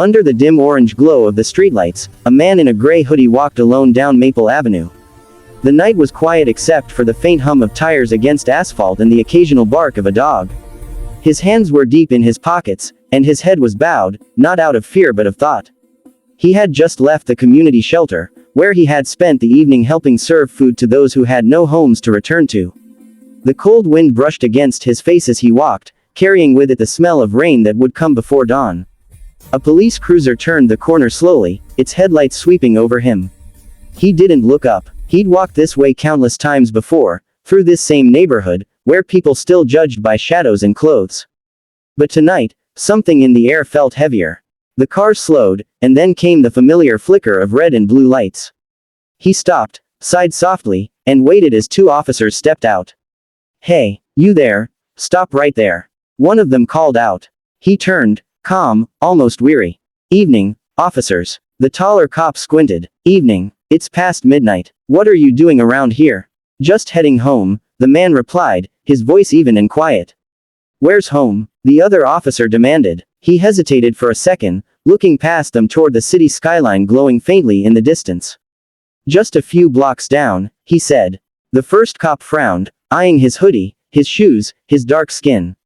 Under the dim orange glow of the streetlights, a man in a gray hoodie walked alone down Maple Avenue. The night was quiet except for the faint hum of tires against asphalt and the occasional bark of a dog. His hands were deep in his pockets, and his head was bowed, not out of fear but of thought. He had just left the community shelter, where he had spent the evening helping serve food to those who had no homes to return to. The cold wind brushed against his face as he walked, carrying with it the smell of rain that would come before dawn. A police cruiser turned the corner slowly, its headlights sweeping over him. He didn't look up. He'd walked this way countless times before, through this same neighborhood, where people still judged by shadows and clothes. But tonight, something in the air felt heavier. The car slowed, and then came the familiar flicker of red and blue lights. He stopped, sighed softly, and waited as two officers stepped out. "Hey, you there, stop right there," one of them called out. He turned, calm, almost weary. "Evening, officers." The taller cop squinted. "Evening. It's past midnight. What are you doing around here?" "Just heading home," the man replied, his voice even and quiet. "Where's home?" the other officer demanded. He hesitated for a second, looking past them toward the city skyline glowing faintly in the distance. "Just a few blocks down," he said. The first cop frowned, eyeing his hoodie, his shoes, his dark skin.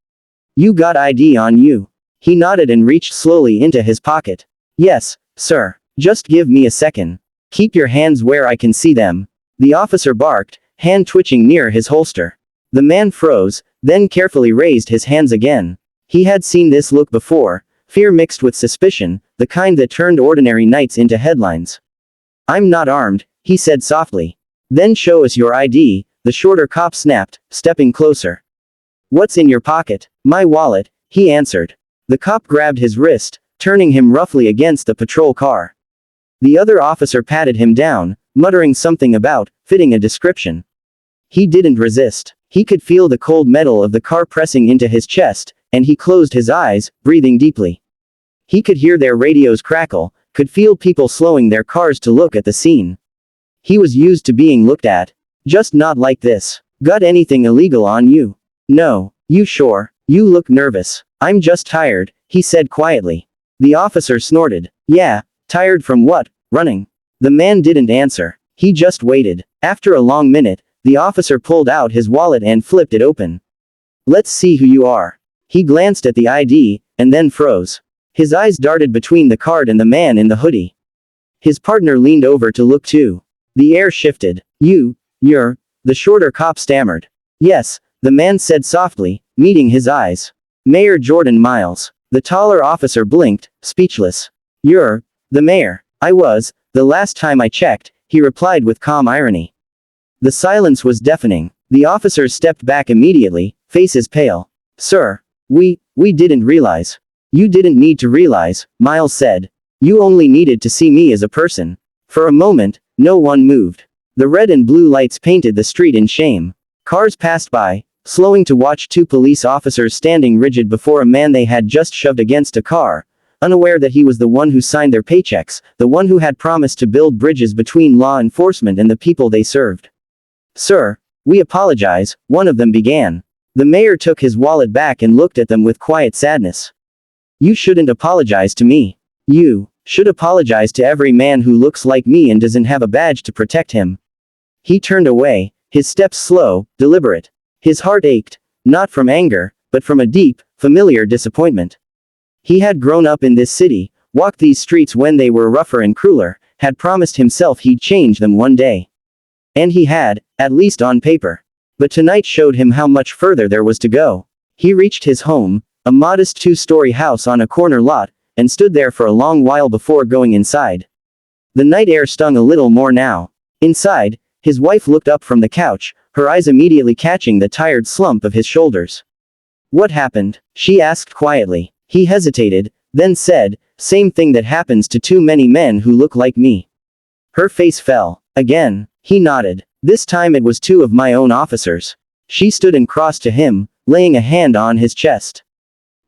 "You got ID on you?" He nodded and reached slowly into his pocket. "Yes, sir. Just give me a second. Keep your hands where I can see them," the officer barked, hand twitching near his holster. The man froze, then carefully raised his hands again. He had seen this look before, fear mixed with suspicion, the kind that turned ordinary nights into headlines. "I'm not armed," he said softly. "Then show us your ID," the shorter cop snapped, stepping closer. "What's in your pocket?" "My wallet," he answered. The cop grabbed his wrist, turning him roughly against the patrol car. The other officer patted him down, muttering something about fitting a description. He didn't resist. He could feel the cold metal of the car pressing into his chest, and he closed his eyes, breathing deeply. He could hear their radios crackle, could feel people slowing their cars to look at the scene. He was used to being looked at. Just not like this. "Got anything illegal on you?" "No." "You sure? You look nervous." "I'm just tired," he said quietly. The officer snorted. "Yeah, tired from what? Running?" The man didn't answer. He just waited. After a long minute, the officer pulled out his wallet and flipped it open. "Let's see who you are." He glanced at the ID, and then froze. His eyes darted between the card and the man in the hoodie. His partner leaned over to look too. The air shifted. You're, the shorter cop stammered. "Yes," the man said softly, meeting his eyes. "Mayor Jordan Miles." The taller officer blinked, speechless. "You're the mayor." "I was, the last time I checked," he replied with calm irony. The silence was deafening. The officers stepped back immediately, faces pale. "Sir, we didn't realize." "You didn't need to realize," Miles said. "You only needed to see me as a person." For a moment, no one moved. The red and blue lights painted the street in shame. Cars passed by, slowing to watch two police officers standing rigid before a man they had just shoved against a car, unaware that he was the one who signed their paychecks, the one who had promised to build bridges between law enforcement and the people they served. "Sir, we apologize," one of them began. The mayor took his wallet back and looked at them with quiet sadness. "You shouldn't apologize to me. You should apologize to every man who looks like me and doesn't have a badge to protect him." He turned away, his steps slow, deliberate. His heart ached, not from anger, but from a deep, familiar disappointment. He had grown up in this city, walked these streets when they were rougher and crueler, had promised himself he'd change them one day. And he had, at least on paper. But tonight showed him how much further there was to go. He reached his home, a modest two-story house on a corner lot, and stood there for a long while before going inside. The night air stung a little more now. Inside, his wife looked up from the couch, her eyes immediately catching the tired slump of his shoulders. "What happened?" she asked quietly. He hesitated, then said, "Same thing that happens to too many men who look like me." Her face fell. Again, he nodded. "This time it was two of my own officers." She stood and crossed to him, laying a hand on his chest.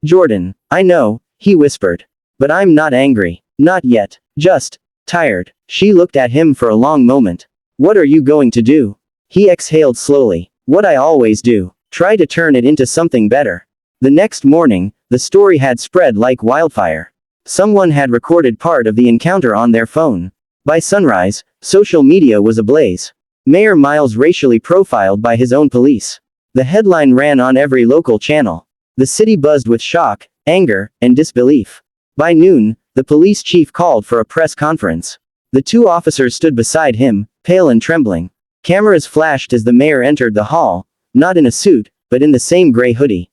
"Jordan, I know," he whispered. "But I'm not angry. Not yet. Just tired." She looked at him for a long moment. "What are you going to do?" He exhaled slowly. "What I always do. Try to turn it into something better." The next morning, the story had spread like wildfire. Someone had recorded part of the encounter on their phone. By sunrise, social media was ablaze. Mayor Miles racially profiled by his own police. The headline ran on every local channel. The city buzzed with shock, anger, and disbelief. By noon, the police chief called for a press conference. The two officers stood beside him, pale and trembling. Cameras flashed as the mayor entered the hall, not in a suit, but in the same gray hoodie.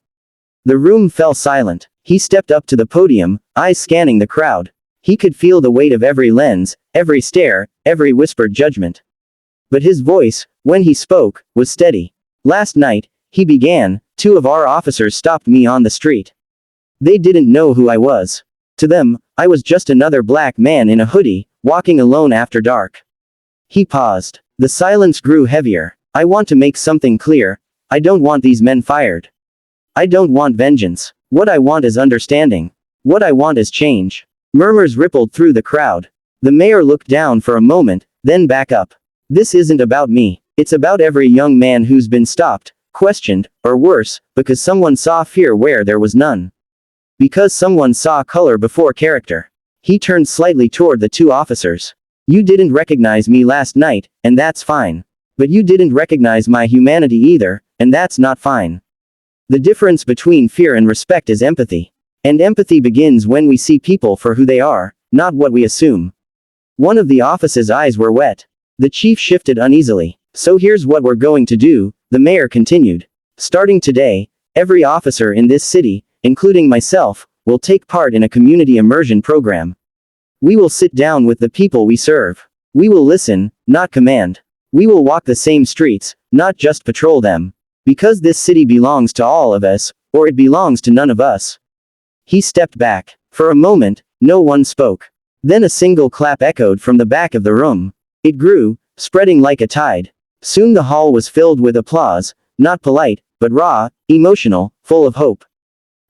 The room fell silent. He stepped up to the podium, eyes scanning the crowd. He could feel the weight of every lens, every stare, every whispered judgment. But his voice, when he spoke, was steady. Last night, he began, 2 of our officers stopped me on the street. They didn't know who I was. To them, I was just another black man in a hoodie, walking alone after dark. He paused. The silence grew heavier. I want to make something clear. I don't want these men fired. I don't want vengeance. What I want is understanding. What I want is change. Murmurs rippled through the crowd. The mayor looked down for a moment, then back up. This isn't about me. It's about every young man who's been stopped, questioned, or worse, because someone saw fear where there was none. Because someone saw color before character. He turned slightly toward the 2 officers. You didn't recognize me last night, and that's fine. But you didn't recognize my humanity either, and that's not fine. The difference between fear and respect is empathy. And empathy begins when we see people for who they are, not what we assume. One of the officers' eyes were wet. The chief shifted uneasily. So here's what we're going to do, the mayor continued. Starting today, every officer in this city, including myself, will take part in a community immersion program. We will sit down with the people we serve. We will listen, not command. We will walk the same streets, not just patrol them. Because this city belongs to all of us, or it belongs to none of us. He stepped back. For a moment, no one spoke. Then a single clap echoed from the back of the room. It grew, spreading like a tide. Soon the hall was filled with applause, not polite, but raw, emotional, full of hope.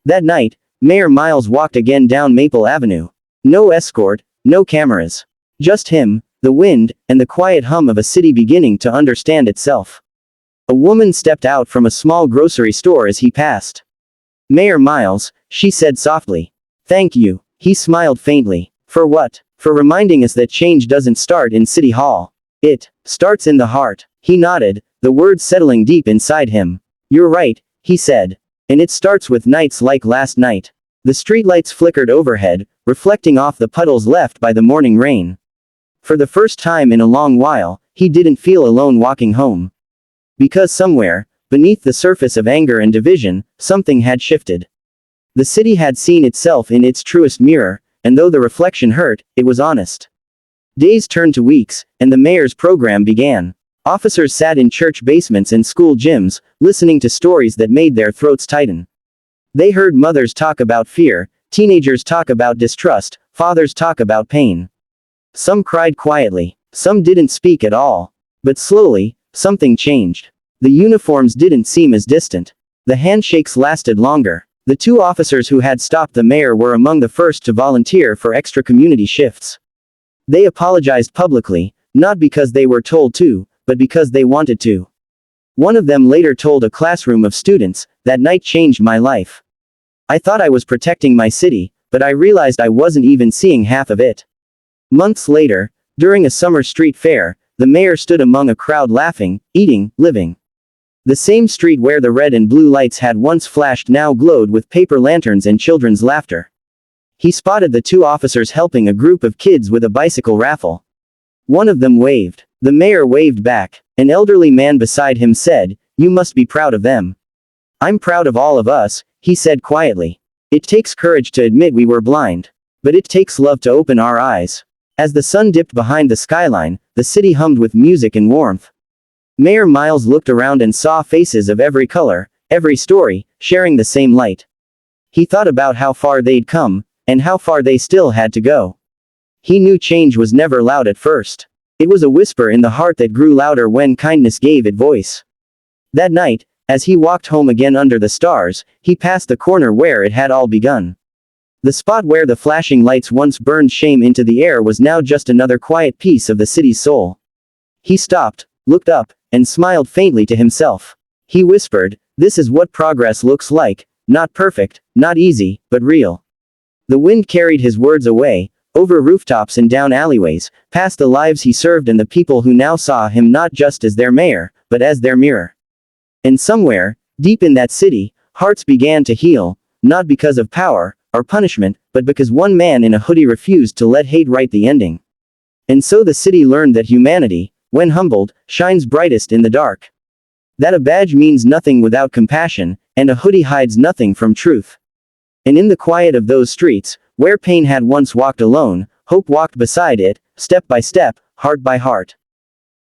That night, Mayor Miles walked again down Maple Avenue. No escort, no cameras. Just him, the wind, and the quiet hum of a city beginning to understand itself. A woman stepped out from a small grocery store as he passed. Mayor Miles, she said softly. Thank you. He smiled faintly. For what? For reminding us that change doesn't start in City Hall. It starts in the heart. He nodded, the words settling deep inside him. You're right, he said. And it starts with nights like last night. The streetlights flickered overhead, reflecting off the puddles left by the morning rain. For the first time in a long while, he didn't feel alone walking home. Because somewhere, beneath the surface of anger and division, something had shifted. The city had seen itself in its truest mirror, and though the reflection hurt, it was honest. Days turned to weeks, and the mayor's program began. Officers sat in church basements and school gyms, listening to stories that made their throats tighten. They heard mothers talk about fear, teenagers talk about distrust, fathers talk about pain. Some cried quietly, some didn't speak at all. But slowly, something changed. The uniforms didn't seem as distant. The handshakes lasted longer. The 2 officers who had stopped the mayor were among the first to volunteer for extra community shifts. They apologized publicly, not because they were told to, but because they wanted to. One of them later told a classroom of students, that night changed my life. I thought I was protecting my city, but I realized I wasn't even seeing half of it. Months later, during a summer street fair, the mayor stood among a crowd laughing, eating, living. The same street where the red and blue lights had once flashed now glowed with paper lanterns and children's laughter. He spotted the 2 officers helping a group of kids with a bicycle raffle. One of them waved. The mayor waved back. An elderly man beside him said, "You must be proud of them." "I'm proud of all of us," he said quietly. "It takes courage to admit we were blind. But it takes love to open our eyes." As the sun dipped behind the skyline, the city hummed with music and warmth. Mayor Miles looked around and saw faces of every color, every story, sharing the same light. He thought about how far they'd come, and how far they still had to go. He knew change was never loud at first. It was a whisper in the heart that grew louder when kindness gave it voice. That night, as he walked home again under the stars, he passed the corner where it had all begun. The spot where the flashing lights once burned shame into the air was now just another quiet piece of the city's soul. He stopped, looked up, and smiled faintly to himself. He whispered, "This is what progress looks like, not perfect, not easy, but real." The wind carried his words away, over rooftops and down alleyways, past the lives he served and the people who now saw him not just as their mayor, but as their mirror. And somewhere, deep in that city, hearts began to heal, not because of power, or punishment, but because one man in a hoodie refused to let hate write the ending. And so the city learned that humanity, when humbled, shines brightest in the dark. That a badge means nothing without compassion, and a hoodie hides nothing from truth. And in the quiet of those streets, where pain had once walked alone, hope walked beside it, step by step, heart by heart.